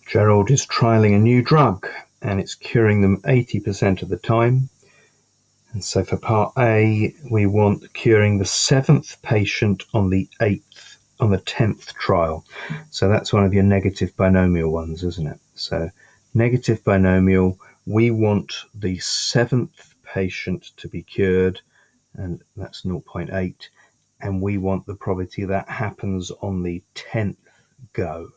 Gerald is trialling a new drug and it's curing them 80% of the time. And so for part A, we want curing the 7th patient on the 10th trial. So that's one of your negative binomial ones, isn't it? So negative binomial, we want the 7th patient to be cured, and that's 0.8. And we want the probability that happens on the 10th go.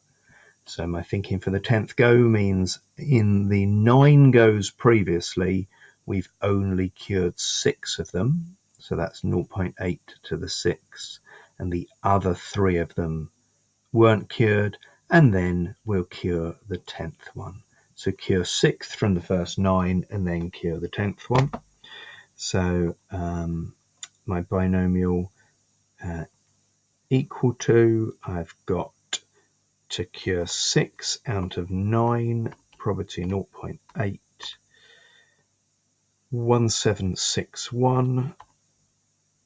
So my thinking for the 10th go means in the 9 goes previously, we've only cured 6 of them. So that's 0.8 to the 6. And the other 3 of them weren't cured. And then we'll cure the 10th one. So cure 6th from the first 9 and then cure the 10th one. So my binomial equal to, I've got to cure 6 out of 9, probability 0.8, 1761.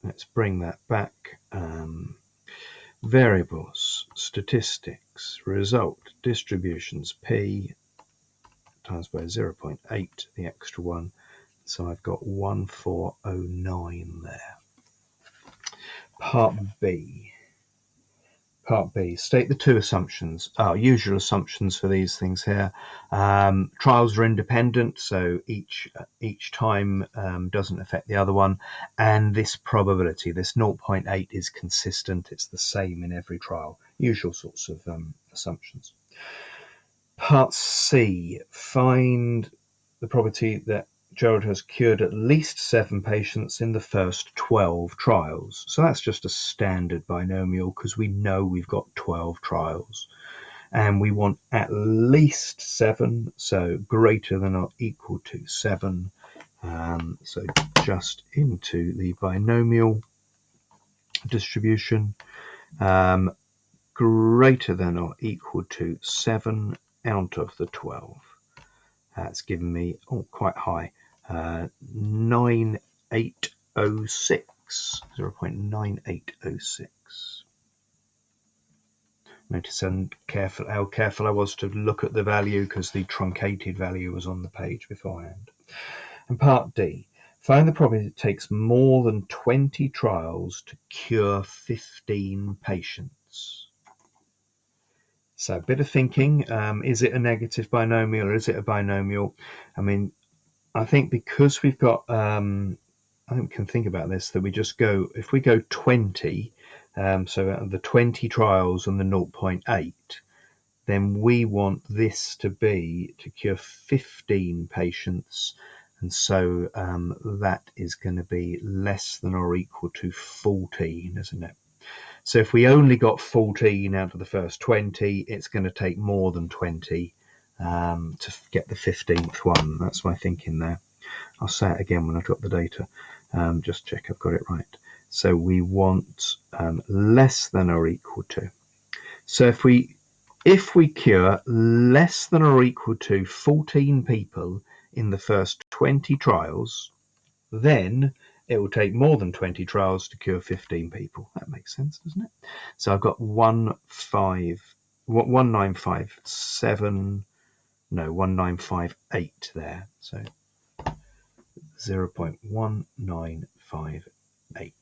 Let's bring that back. Variables, statistics, result, distributions, P times by 0.8, the extra one. So I've got 1409 there. Part B. Part B, state the 2 assumptions. Usual assumptions for these things here. Trials are independent, so each time doesn't affect the other one. And this probability, this 0.8, is consistent. It's the same in every trial. Usual sorts of assumptions. Part C, find the probability that Gerald has cured at least 7 patients in the first 12 trials. So that's just a standard binomial because we know we've got 12 trials. And we want at least 7, so greater than or equal to 7. So just into the binomial distribution. Greater than or equal to 7 out of the 12. That's given me quite high, 9806, 0.9806. Notice how careful I was to look at the value because the truncated value was on the page beforehand. And part D, find the probability it takes more than 20 trials to cure 15 patients. So a bit of thinking, is it a negative binomial or is it a binomial? I mean, I think because we've got, I think we can think about this, that we just go, if we go 20, so out of the 20 trials and the 0.8, then we want this to be to cure 15 patients. And so that is going to be less than or equal to 14, isn't it? So if we only got 14 out of the first 20, it's going to take more than 20 to get the 15th one. That's my thinking there. I'll say it again when I drop the data. Just check I've got it right. So we want less than or equal to. So if we cure less than or equal to 14 people in the first 20 trials, then it will take more than 20 trials to cure 15 people. That makes sense, doesn't it? So I've got 1958 there. So 0.1958.